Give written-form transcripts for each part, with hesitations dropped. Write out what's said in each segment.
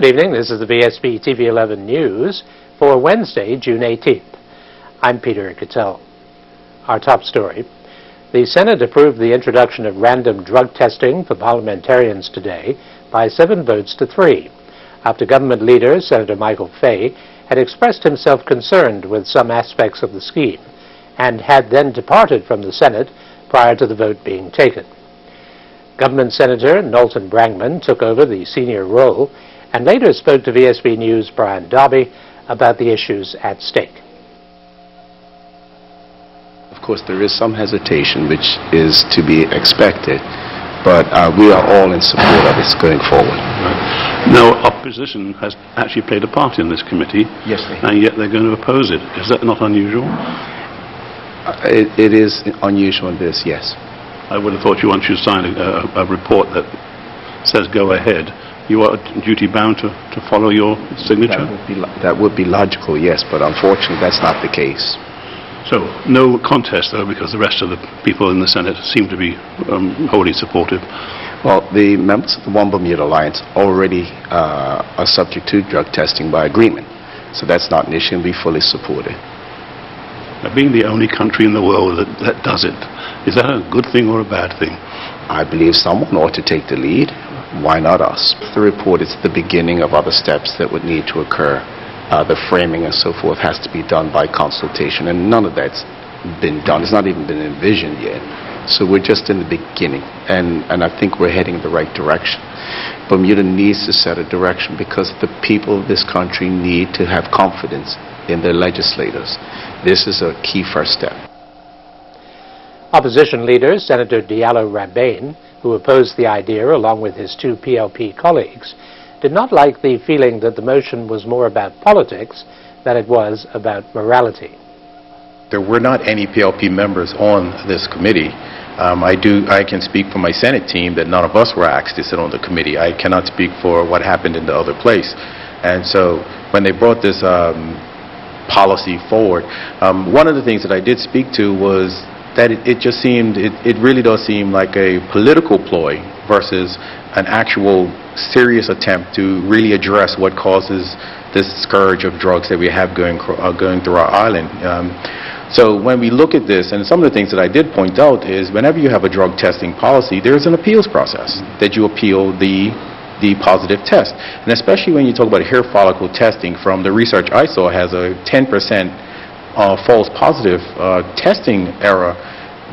Good evening. This is the VSB TV 11 News for Wednesday, June 18th. I'm Peter Cattell. Our top story. The Senate approved the introduction of random drug testing for parliamentarians today by 7 votes to 3, after government leader Senator Michael Fay had expressed himself concerned with some aspects of the scheme and had then departed from the Senate prior to the vote being taken. Government Senator Knowlton Brangman took over the senior role and later spoke to VSB News' Brian Darby about the issues at stake. Of course, there is some hesitation, which is to be expected, but we are all in support of it going forward. Right. Now, opposition has actually played a part in this committee, yes, and yet they're going to oppose it. Is that not unusual? It is unusual in this, yes. I would have thought once you sign a report that says go ahead, you are duty-bound to follow your signature? That would be logical, yes, but unfortunately that's not the case. So, no contest, though, because the rest of the people in the Senate seem to be wholly supportive. Well, the members of the One Bermuda Alliance already are subject to drug testing by agreement, so that's not an issue and we fully support it. Now, being the only country in the world that does it, is that a good thing or a bad thing? I believe someone ought to take the lead. Why not us? The report is the beginning of other steps that would need to occur. The framing and so forth has to be done by consultation, and none of that's been done. It's not even been envisioned yet. So we're just in the beginning, and I think we're heading in the right direction. Bermuda needs to set a direction because the people of this country need to have confidence in their legislators. This is a key first step. Opposition leader Senator Diallo Rabane, who opposed the idea along with his 2 PLP colleagues, did not like the feeling that the motion was more about politics than it was about morality. There were not any PLP members on this committee. I can speak for my Senate team that none of us were asked to sit on the committee. I cannot speak for what happened in the other place. And so when they brought this policy forward, one of the things that I did speak to was that it really does seem like a political ploy versus an actual serious attempt to really address what causes this scourge of drugs that we have going through our island. So when we look at this, and some of the things that I did point out is whenever you have a drug testing policy, there's an appeals process that you appeal the positive test. And especially when you talk about hair follicle testing, from the research I saw has a 10% false positive testing error.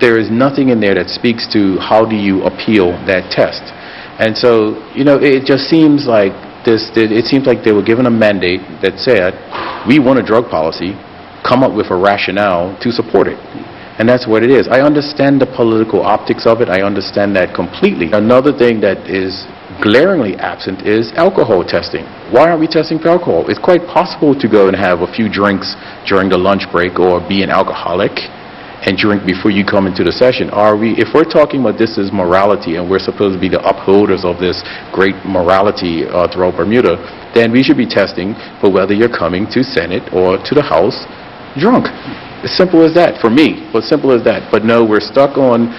There is nothing in there that speaks to how do you appeal that test. And so, it just seems like it seems like they were given a mandate that said, we want a drug policy, come up with a rationale to support it. And that's what it is. I understand the political optics of it. I understand that completely. Another thing that is glaringly absent is alcohol testing. Why aren't we testing for alcohol? It's quite possible to go and have a few drinks during the lunch break or be an alcoholic and drink before you come into the session. If we're talking about this as morality and we're supposed to be the upholders of this great morality throughout Bermuda, then we should be testing for whether you're coming to Senate or to the House drunk. As simple as that for me, as simple as that. But no, we're stuck on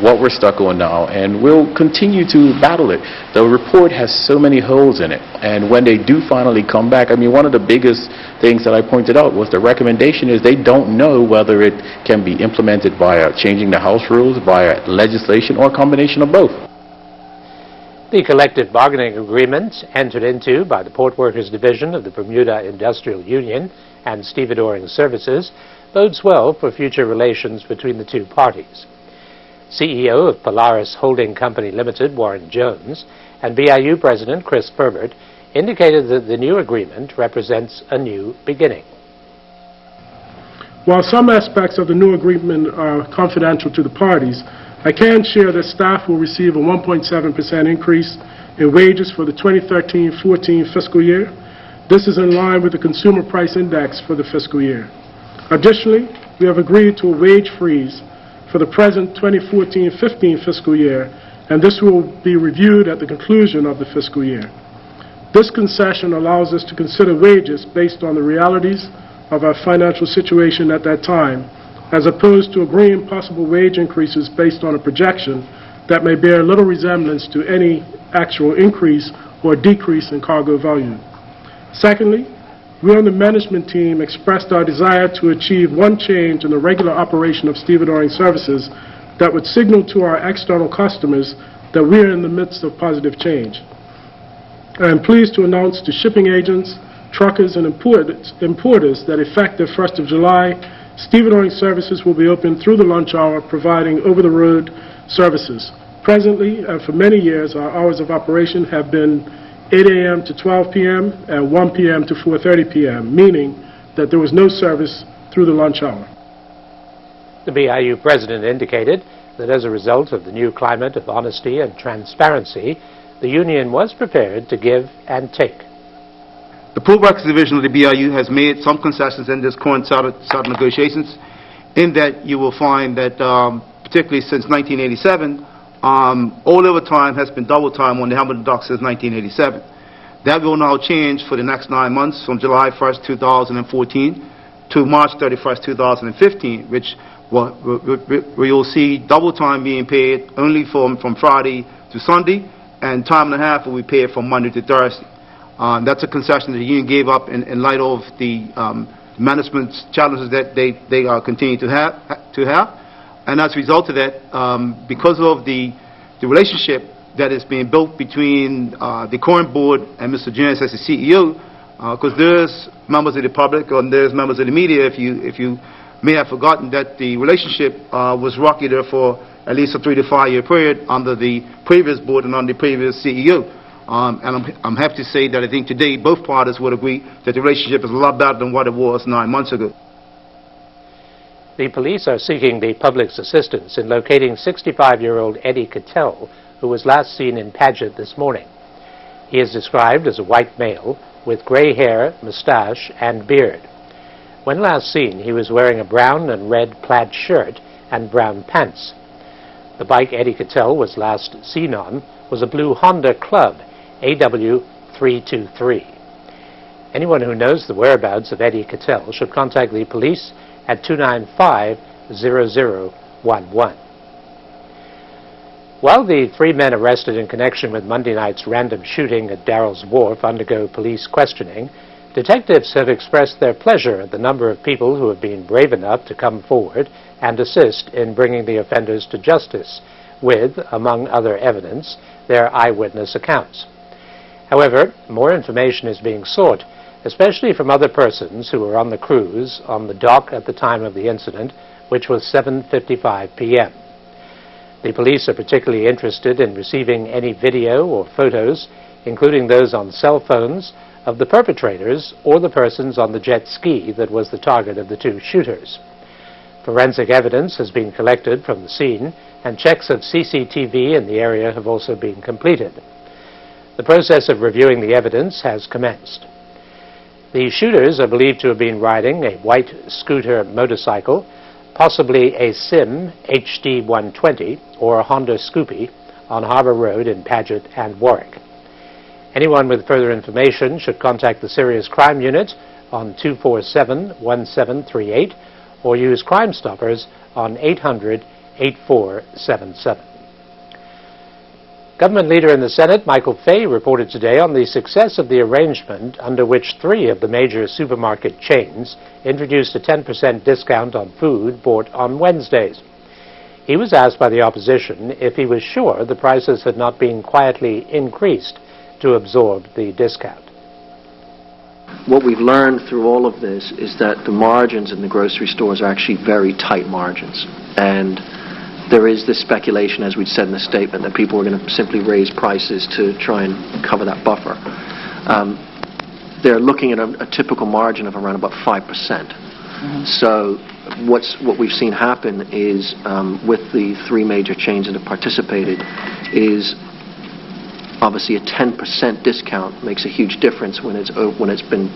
what we're stuck on now, and we'll continue to battle it. The report has so many holes in it, and when they do finally come back, one of the biggest things that I pointed out was the recommendation is they don't know whether it can be implemented via changing the House rules, via legislation, or a combination of both. The collective bargaining agreement entered into by the Port Workers Division of the Bermuda Industrial Union and stevedoring services bodes well for future relations between the two parties. CEO of Polaris Holding Company Limited, Warren Jones, and BIU President Chris Ferbert indicated that the new agreement represents a new beginning. While some aspects of the new agreement are confidential to the parties, I can share that staff will receive a 1.7% increase in wages for the 2013-14 fiscal year. This is in line with the Consumer Price Index for the fiscal year. Additionally, we have agreed to a wage freeze for the present 2014-15 fiscal year, and this will be reviewed at the conclusion of the fiscal year. This concession allows us to consider wages based on the realities of our financial situation at that time, as opposed to agreeing possible wage increases based on a projection that may bear little resemblance to any actual increase or a decrease in cargo volume. Secondly, we on the management team expressed our desire to achieve one change in the regular operation of stevedoring services that would signal to our external customers that we are in the midst of positive change. I am pleased to announce to shipping agents, truckers, and importers that effective 1st of July, stevedoring services will be open through the lunch hour, providing over-the-road services. Presently, and for many years, our hours of operation have been 8 a.m. to 12 p.m. and 1 p.m. to 4:30 p.m., meaning that there was no service through the lunch hour. The BIU president indicated that as a result of the new climate of honesty and transparency, the union was prepared to give and take. The Pool Workers Division of the BIU has made some concessions in this current set of negotiations, in that you will find that, particularly since 1987, all overtime has been double time on the Hamilton Dock since 1987. That will now change for the next 9 months, from July 1st, 2014 to March 31st, 2015, which you'll see double time being paid only from Friday to Sunday, and time and a half will be paid from Monday to Thursday. That's a concession that the union gave up in light of the management's challenges that they continue to have. And as a result of that, because of the relationship that is being built between the current board and Mr. Jones as the CEO, because there's members of the public and there's members of the media, if you may have forgotten, that the relationship was rocky there for at least a 3 to 5 year period under the previous board and under the previous CEO. And I'm happy to say that I think today both parties would agree that the relationship is a lot better than what it was 9 months ago. The police are seeking the public's assistance in locating 65-year-old Eddie Cattell, who was last seen in Paget this morning. He is described as a white male with gray hair, mustache, and beard. When last seen, he was wearing a brown and red plaid shirt and brown pants. The bike Eddie Cattell was last seen on was a blue Honda Club AW323. Anyone who knows the whereabouts of Eddie Cattell should contact the police at 295-0011. While the 3 men arrested in connection with Monday night's random shooting at Darrell's Wharf undergo police questioning, detectives have expressed their pleasure at the number of people who have been brave enough to come forward and assist in bringing the offenders to justice with, among other evidence, their eyewitness accounts. However, more information is being sought, especially from other persons who were on the cruise on the dock at the time of the incident, which was 7:55 p.m. The police are particularly interested in receiving any video or photos, including those on cell phones, of the perpetrators or the persons on the jet ski that was the target of the 2 shooters. Forensic evidence has been collected from the scene, and checks of CCTV in the area have also been completed. The process of reviewing the evidence has commenced. The shooters are believed to have been riding a white scooter motorcycle, possibly a Sim HD120 or a Honda Scoopy, on Harbour Road in Paget and Warwick. Anyone with further information should contact the Serious Crime Unit on 247-1738 or use Crime Stoppers on 800-8477. Government leader in the Senate, Michael Fay, reported today on the success of the arrangement under which 3 of the major supermarket chains introduced a 10% discount on food bought on Wednesdays. He was asked by the opposition if he was sure the prices had not been quietly increased to absorb the discount. What we've learned through all of this is that the margins in the grocery stores are actually very tight margins. And there is this speculation, as we said in the statement, that people are going to simply raise prices to try and cover that buffer. They're looking at a typical margin of around about 5%. So what we've seen happen is, with the 3 major chains that have participated, is obviously a 10% discount makes a huge difference when it's been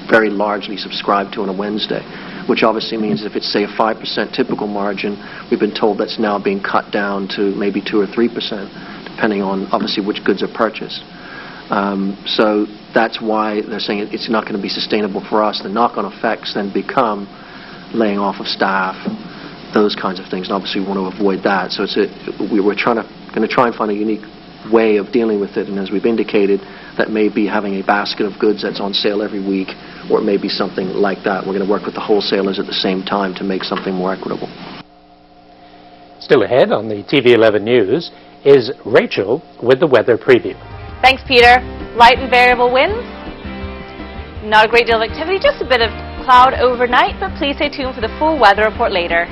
very largely subscribed to on a Wednesday, which obviously means if it's, say, a 5% typical margin, we've been told that's now being cut down to maybe 2 or 3%, depending on obviously which goods are purchased. So that's why they're saying it's not going to be sustainable for us. The knock-on effects then become laying off of staff, those kinds of things, and obviously we want to avoid that. So we're going to try and find a unique way of dealing with it, and as we've indicated, that may be having a basket of goods that's on sale every week, or it may be something like that. We're going to work with the wholesalers at the same time to make something more equitable. Still ahead on the TV11 News is Rachel with the weather preview. Thanks, Peter. Light and variable winds. Not a great deal of activity, just a bit of cloud overnight, but please stay tuned for the full weather report later.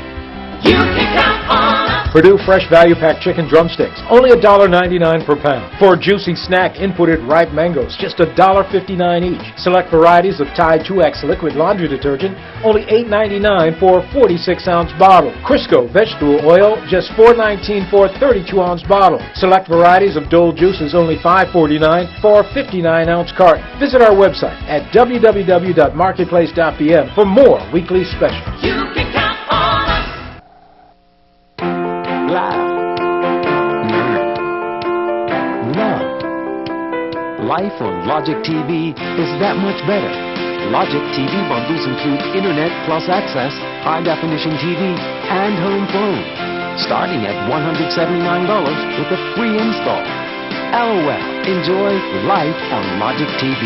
You can count on us. Purdue Fresh Value Pack Chicken Drumsticks, only $1.99 per pound. For Juicy Snack Inputted Ripe Mangoes, just $1.59 each. Select varieties of Tide 2X Liquid Laundry Detergent, only $8.99 for a 46-ounce bottle. Crisco Vegetable Oil, just $4.19 for a 32-ounce bottle. Select varieties of Dole Juices, only $5.49 for a 59-ounce carton. Visit our website at www.marketplace.pm for more weekly specials. You can count on us. Laugh. Love. Life on Logic TV is that much better. Logic TV bundles include Internet plus access, high-definition TV, and home phone, starting at $179 with a free install. LOL. Enjoy life on Logic TV.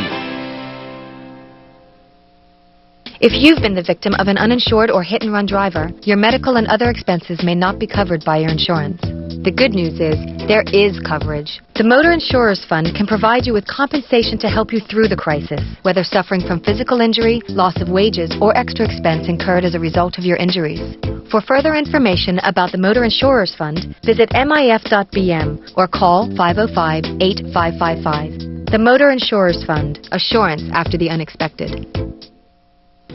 If you've been the victim of an uninsured or hit-and-run driver, your medical and other expenses may not be covered by your insurance. The good news is, there is coverage. The Motor Insurers Fund can provide you with compensation to help you through the crisis, whether suffering from physical injury, loss of wages, or extra expense incurred as a result of your injuries. For further information about the Motor Insurers Fund, visit mif.bm or call 505-8555. The Motor Insurers Fund, assurance after the unexpected.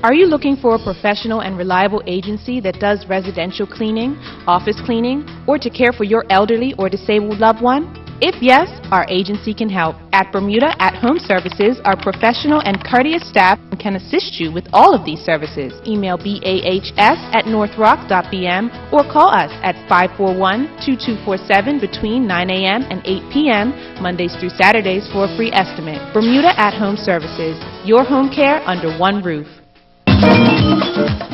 Are you looking for a professional and reliable agency that does residential cleaning, office cleaning, or to care for your elderly or disabled loved one? If yes, our agency can help. At Bermuda At Home Services, our professional and courteous staff can assist you with all of these services. Email bahs@northrock.bm or call us at 541-2247 between 9 a.m. and 8 p.m. Mondays through Saturdays for a free estimate. Bermuda At Home Services, your home care under one roof.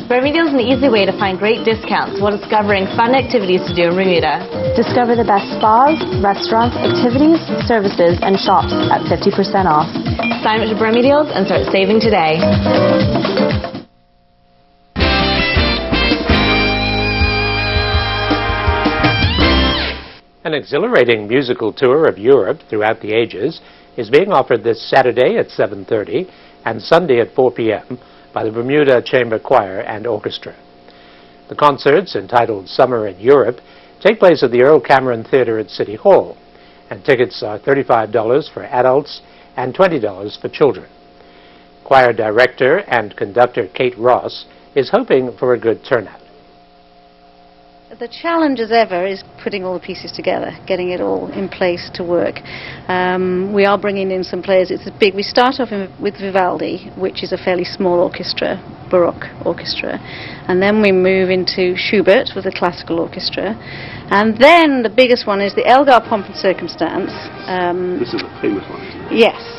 Bermuda is an easy way to find great discounts while discovering fun activities to do in Bermuda. Discover the best spas, restaurants, activities, services, and shops at 50% off. Sign up to Bermuda and start saving today. An exhilarating musical tour of Europe throughout the ages is being offered this Saturday at 7:30 and Sunday at 4 p.m. by the Bermuda Chamber Choir and Orchestra. The concerts, entitled Summer in Europe, take place at the Earl Cameron Theatre at City Hall, and tickets are $35 for adults and $20 for children. Choir director and conductor Kate Ross is hoping for a good turnout. The challenge as ever is putting all the pieces together, getting it all in place to work. We are bringing in some players. It's big. We start off with Vivaldi, which is a fairly small orchestra, Baroque orchestra, and then we move into Schubert with a classical orchestra, and then the biggest one is the Elgar Pomp and Circumstance. This is a famous one, isn't it? Yes.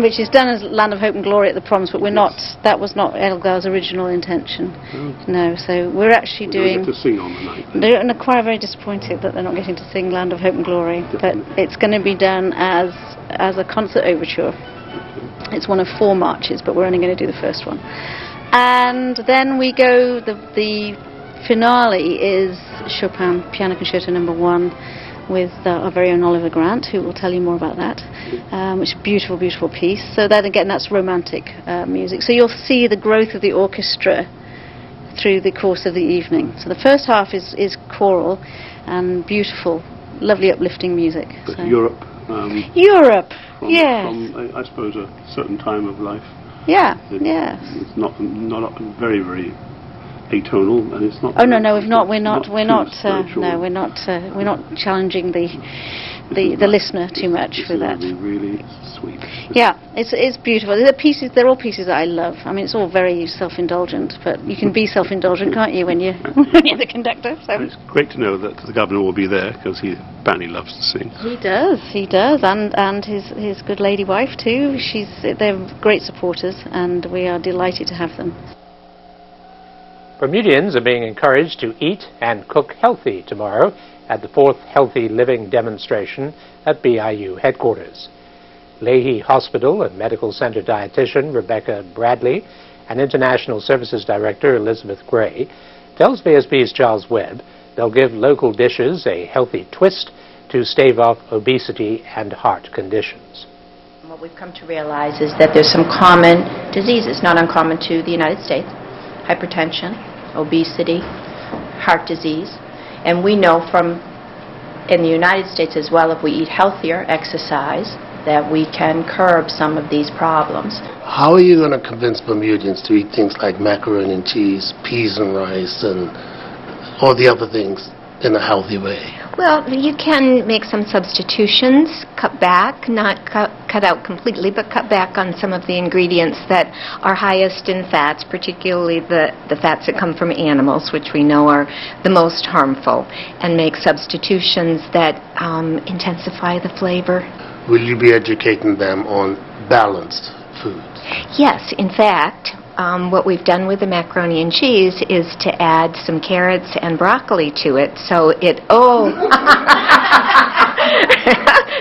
Which is done as Land of Hope and Glory at the Proms, but we're not. That was not Elgar's original intention. Okay. No, so we're actually doing. They get to sing on the night. They're quite very disappointed that they're not getting to sing Land of Hope and Glory, but it's going to be done as a concert overture. Okay. It's one of 4 marches, but we're only going to do the first one. And then we go. The finale is Chopin Piano Concerto No. 1. With our very own Oliver Grant, who will tell you more about that, which is a beautiful, beautiful piece. So that, again, that's romantic music. So you'll see the growth of the orchestra through the course of the evening. So the first half is choral and beautiful, lovely, uplifting music. But Europe. Europe, yes. From, I suppose, a certain time of life. Yeah, yes. It's not very, very atonal, and it's not. Oh no, we're not challenging the listener too much with that. Really sweet. Yeah, it's beautiful. They're all pieces that I love. I mean, it's all very self-indulgent, but you can be self-indulgent, can't you, when you're the conductor? So. It's great to know that the governor will be there, because he apparently loves to sing. He does, and his good lady wife too. They're great supporters, and we are delighted to have them. Bermudians are being encouraged to eat and cook healthy tomorrow at the 4th Healthy Living demonstration at BIU headquarters. Leahy Hospital and Medical Center dietitian Rebecca Bradley and International Services Director Elizabeth Gray tells VSB's Charles Webb they'll give local dishes a healthy twist to stave off obesity and heart conditions. What we've come to realize is that there's some common diseases, not uncommon to the United States: hypertension, obesity, heart disease. And we know from in the United States as well, if we eat healthier, exercise, that we can curb some of these problems. How are you going to convince Bermudians to eat things like macaroni and cheese, peas and rice, and all the other things in a healthy way? Well, you can make some substitutions, cut back, not cut out completely, but cut back on some of the ingredients that are highest in fats, particularly the fats that come from animals, which we know are the most harmful, and make substitutions that intensify the flavor. Will you be educating them on balanced foods? Yes, in fact, what we've done with the macaroni and cheese is to add some carrots and broccoli to it, so it,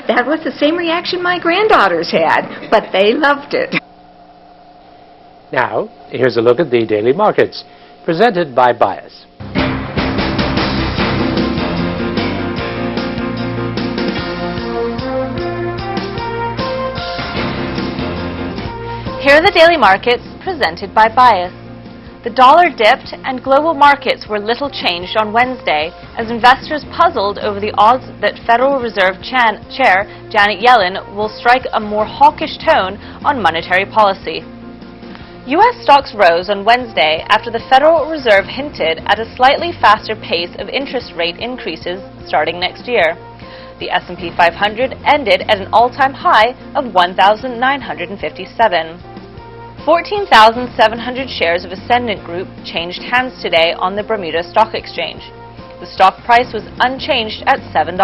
that was the same reaction my granddaughters had, but they loved it. Now, here's a look at the daily markets, presented by Bias. Here are the daily markets presented by Bias. The dollar dipped and global markets were little changed on Wednesday as investors puzzled over the odds that Federal Reserve Chair Janet Yellen will strike a more hawkish tone on monetary policy. U.S. stocks rose on Wednesday after the Federal Reserve hinted at a slightly faster pace of interest rate increases starting next year. The S&P 500 ended at an all-time high of 1,957. 14,700 shares of Ascendant Group changed hands today on the Bermuda Stock Exchange. The stock price was unchanged at $7.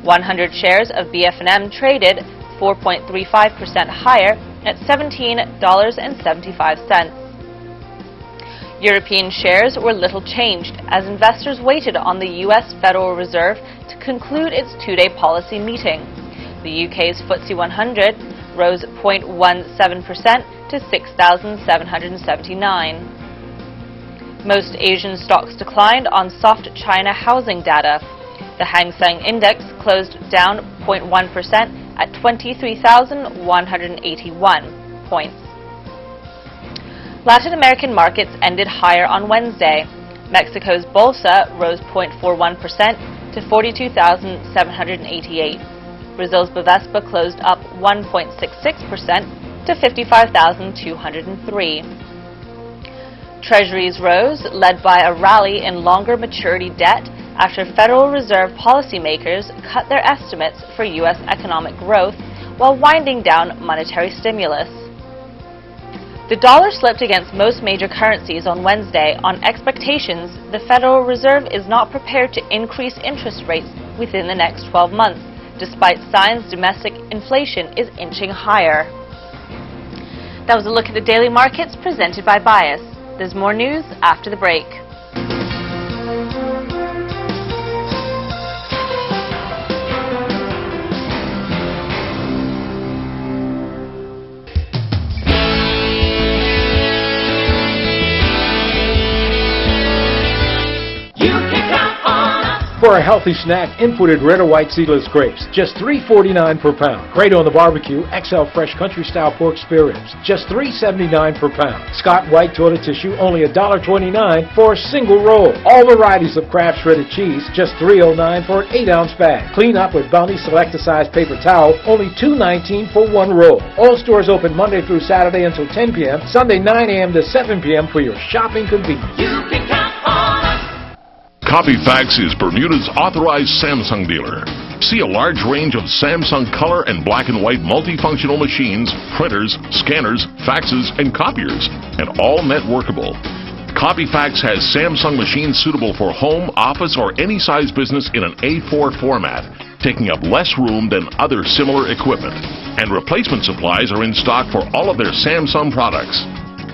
100 shares of BF&M traded 4.35% higher at $17.75. European shares were little changed as investors waited on the U.S. Federal Reserve to conclude its two-day policy meeting. The UK's FTSE 100 rose 0.17% to 6,779. Most Asian stocks declined on soft China housing data. The Hang Seng Index closed down 0.1% at 23,181 points. Latin American markets ended higher on Wednesday. Mexico's Bolsa rose 0.41% to 42,788. Brazil's Bovespa closed up 1.66% to 55,203. Treasuries rose, led by a rally in longer maturity debt after Federal Reserve policymakers cut their estimates for U.S. economic growth while winding down monetary stimulus. The dollar slipped against most major currencies on Wednesday on expectations the Federal Reserve is not prepared to increase interest rates within the next 12 months, despite signs domestic inflation is inching higher. That was a look at the daily markets presented by Bias. There's more news after the break. For a healthy snack, inputted red or white seedless grapes, just $3.49 per pound. Grado on the barbecue, XL Fresh Country Style Pork Spare Ribs, just $3.79 per pound. Scott White Toilet Tissue, only $1.29 for a single roll. All varieties of Kraft Shredded Cheese, just $3.09 for an 8-ounce bag. Clean up with Bounty Select-A-Size Paper Towel, only $2.19 for one roll. All stores open Monday through Saturday until 10 p.m., Sunday 9 a.m. to 7 p.m. for your shopping convenience. You can count on us. Copyfax is Bermuda's authorized Samsung dealer. See a large range of Samsung color and black and white multifunctional machines, printers, scanners, faxes, and copiers, and all net workable. Copyfax has Samsung machines suitable for home, office, or any size business in an A4 format, taking up less room than other similar equipment. And replacement supplies are in stock for all of their Samsung products.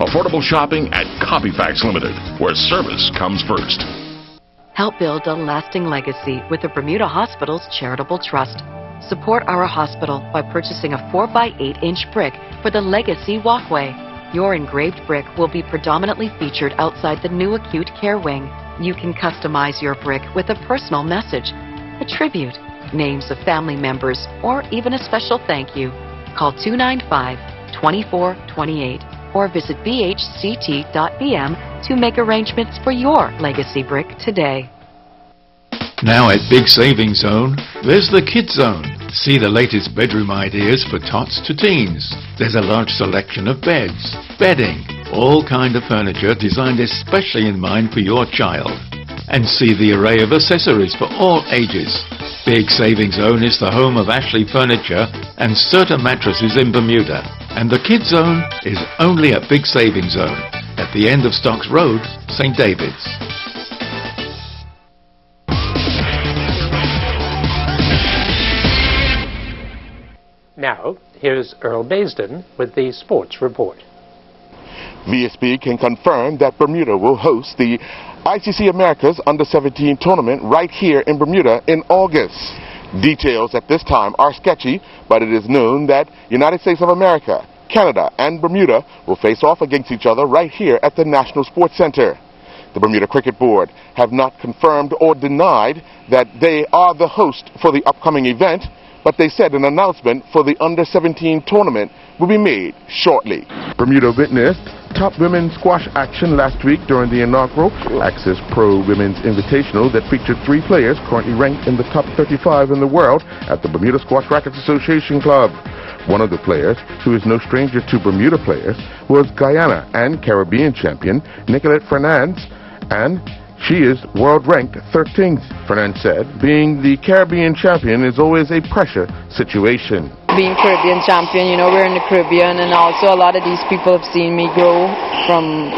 Affordable shopping at Copyfax Limited, where service comes first. Help build a lasting legacy with the Bermuda Hospital's Charitable Trust. Support our hospital by purchasing a 4x8-inch brick for the Legacy Walkway. Your engraved brick will be predominantly featured outside the new acute care wing. You can customize your brick with a personal message, a tribute, names of family members, or even a special thank you. Call 295-2428 or visit bhct.bm to make arrangements for your Legacy brick today. Now at Big Savings Zone, there's the Kids Zone. See the latest bedroom ideas for tots to teens. There's a large selection of beds, bedding, all kind of furniture designed especially in mind for your child. And see the array of accessories for all ages. Big Savings Zone is the home of Ashley Furniture and Serta Mattresses in Bermuda. And the Kids Zone is only at Big Savings Zone at the end of Stocks Road, St. David's. Now, here's Earl Baisden with the Sports Report. VSB can confirm that Bermuda will host the ICC Americas Under-17 tournament right here in Bermuda in August. Details at this time are sketchy, but it is known that United States of America, Canada, and Bermuda will face off against each other right here at the National Sports Center. The Bermuda Cricket Board have not confirmed or denied that they are the host for the upcoming event, but they said an announcement for the Under-17 tournament will be made shortly. Bermuda witnessed top women's squash action last week during the inaugural Access Pro Women's Invitational that featured 3 players currently ranked in the top 35 in the world at the Bermuda Squash Rackets Association Club. One of the players, who is no stranger to Bermuda players, was Guyana and Caribbean champion Nicolette Fernandez, and she is world-ranked 13th, Fernandez said. Being the Caribbean champion is always a pressure situation. Being Caribbean champion, you know, we're in the Caribbean, and also a lot of these people have seen me grow from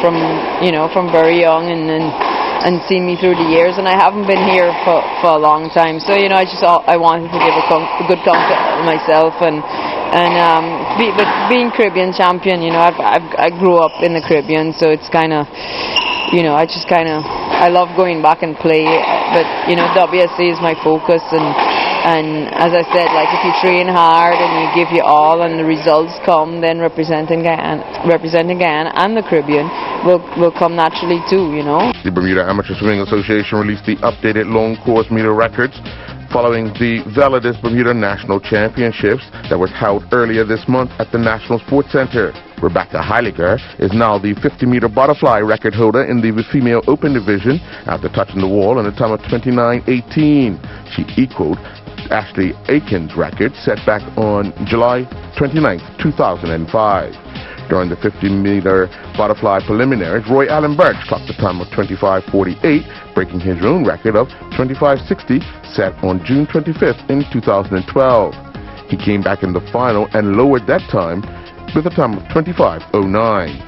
very young and seen me through the years, and I haven't been here for a long time. So, you know, I wanted to give a good compliment to myself, but being Caribbean champion, you know, I grew up in the Caribbean, so it's kind of, you know, I love going back and play, but, you know, WSC is my focus, and as I said, like, if you train hard and you give your all and the results come, then representing Guyana and the Caribbean will come naturally too, you know. The Bermuda Amateur Swimming Association released the updated long course meter records following the Validus Bermuda National Championships that was held earlier this month at the National Sports Center. Rebecca Heiliger is now the 50-meter butterfly record holder in the female open division after touching the wall in a time of 29:18. She equaled Ashley Aiken's record set back on July 29, 2005. During the 50-meter butterfly preliminaries, Roy Allen Birch clocked a time of 25:48, breaking his own record of 25:60 set on June 25th in 2012. He came back in the final and lowered that time with a time of 25:09.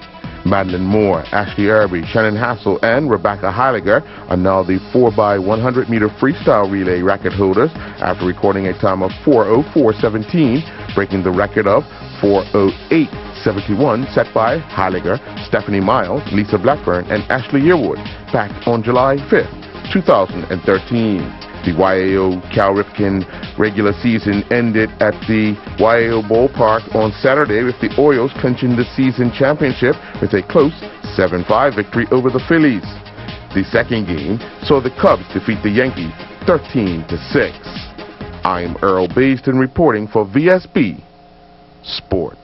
Madeline Moore, Ashley Irby, Shannon Hassel, and Rebecca Heiliger are now the 4x100-meter freestyle relay record holders after recording a time of 4:04:17, breaking the record of 4:08:71 set by Heiliger, Stephanie Miles, Lisa Blackburn, and Ashley Yearwood back on July 5th, 2013. The YAO Cal Ripken regular season ended at the YAO Ballpark on Saturday with the Orioles clinching the season championship with a close 7-5 victory over the Phillies. The second game saw the Cubs defeat the Yankees 13-6. I'm Earl Baisden reporting for VSB Sports.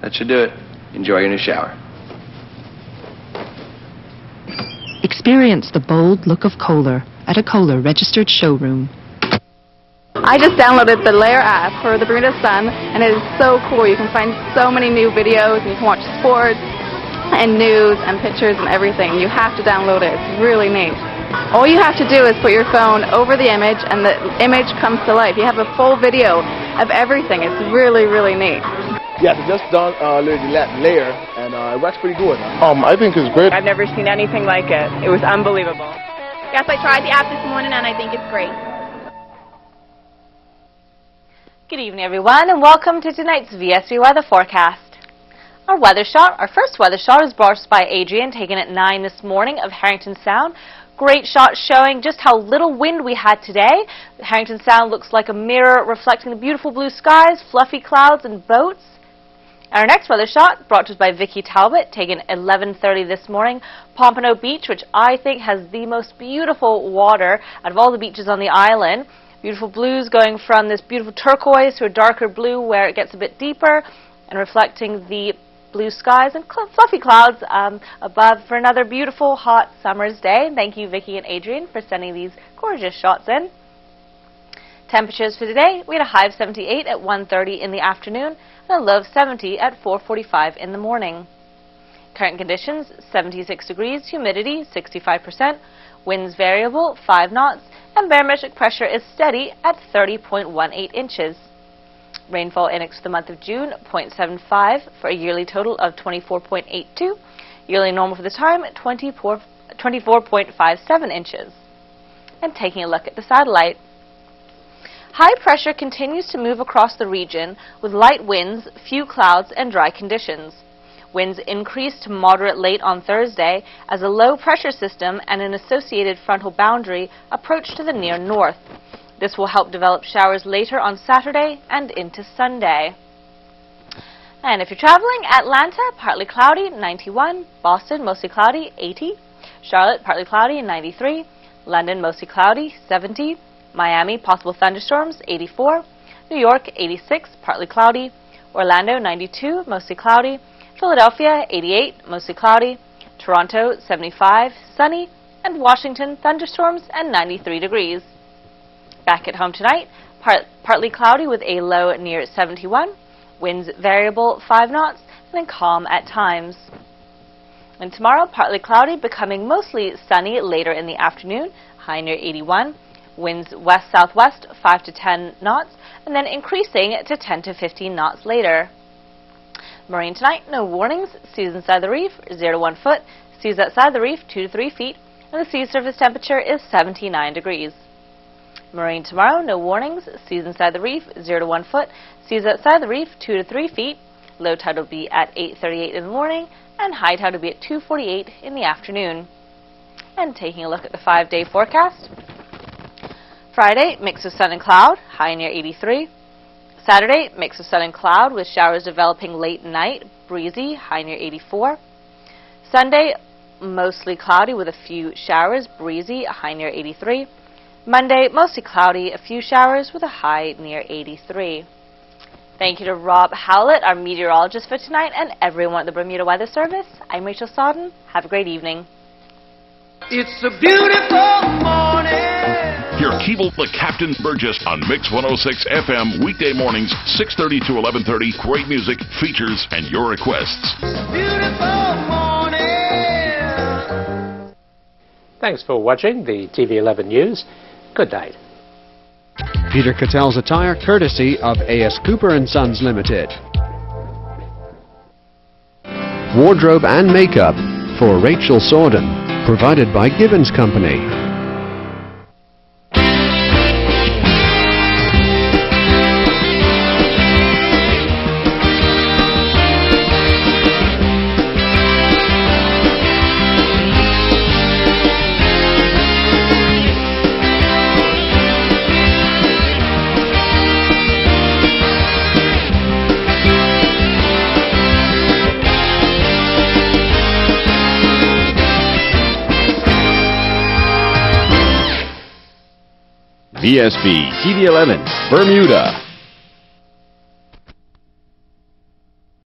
That should do it. Enjoy your new shower. Experience the bold look of Kohler at a Kohler registered showroom. I just downloaded the Layer app for the Bermuda Sun, and it is so cool. You can find so many new videos, and you can watch sports and news and pictures and everything. You have to download it. It's really neat. All you have to do is put your phone over the image, and the image comes to life. You have a full video of everything. It's really, really neat. Yes, I just done the layer, and it works pretty good. I think it's great. I've never seen anything like it. It was unbelievable. Yes, I tried the app this morning and I think it's great. Good evening, everyone, and welcome to tonight's VSB weather forecast. Our first weather shot is brought to us by Adrian, taken at 9 this morning of Harrington Sound. Great shot showing just how little wind we had today. Harrington Sound looks like a mirror reflecting the beautiful blue skies, fluffy clouds, and boats. Our next weather shot brought to us by Vicky Talbot, taken at 11:30 this morning. Pompano Beach, which I think has the most beautiful water out of all the beaches on the island. Beautiful blues going from this beautiful turquoise to a darker blue where it gets a bit deeper and reflecting the blue skies and fluffy clouds above for another beautiful hot summer's day. Thank you, Vicky and Adrian, for sending these gorgeous shots in. Temperatures for today, we had a high of 78 at 1:30 in the afternoon and a low of 70 at 4:45 in the morning. Current conditions, 76 degrees, humidity 65%, winds variable 5 knots, and barometric pressure is steady at 30.18 inches. Rainfall index for the month of June, 0.75 for a yearly total of 24.82. Yearly normal for the time, 24.57 inches. And taking a look at the satellite. High pressure continues to move across the region with light winds, few clouds, and dry conditions. Winds increase to moderate late on Thursday as a low pressure system and an associated frontal boundary approach to the near north. This will help develop showers later on Saturday and into Sunday. And if you're traveling, Atlanta, partly cloudy, 91. Boston, mostly cloudy, 80. Charlotte, partly cloudy, 93. London, mostly cloudy, 70. Miami, possible thunderstorms, 84. New York, 86, partly cloudy. Orlando, 92, mostly cloudy. Philadelphia, 88, mostly cloudy. Toronto, 75, sunny. And Washington, thunderstorms and 93 degrees. Back at home tonight, partly cloudy with a low near 71. Winds variable 5 knots and then calm at times. And tomorrow, partly cloudy, becoming mostly sunny later in the afternoon, high near 81. Winds west-southwest 5 to 10 knots and then increasing to 10 to 15 knots later. Marine tonight, no warnings. Seas inside the reef 0 to 1 foot. Seas outside the reef 2 to 3 feet. And the sea surface temperature is 79 degrees. Marine tomorrow, no warnings. Seas inside the reef 0 to 1 foot. Seas outside the reef 2 to 3 feet. Low tide will be at 8:38 in the morning and high tide will be at 2:48 in the afternoon. And taking a look at the 5-day forecast. Friday, mix of sun and cloud, high near 83. Saturday, mix of sun and cloud with showers developing late night, breezy, high near 84. Sunday, mostly cloudy with a few showers, breezy, high near 83. Monday, mostly cloudy, a few showers with a high near 83. Thank you to Rob Howlett, our meteorologist for tonight, and everyone at the Bermuda Weather Service. I'm Rachel Sodden. Have a great evening. It's a beautiful morning. Hear Keeble the Captain Burgess on Mix 106 FM weekday mornings 6:30 to 11:30. Great music, features, and your requests. Beautiful morning. Thanks for watching the TV11 News. Good night. Peter Cattell's attire courtesy of A.S. Cooper & Sons Limited. Wardrobe and makeup for Rachel Sodden, provided by Gibbons Company. VSB TV11, Bermuda.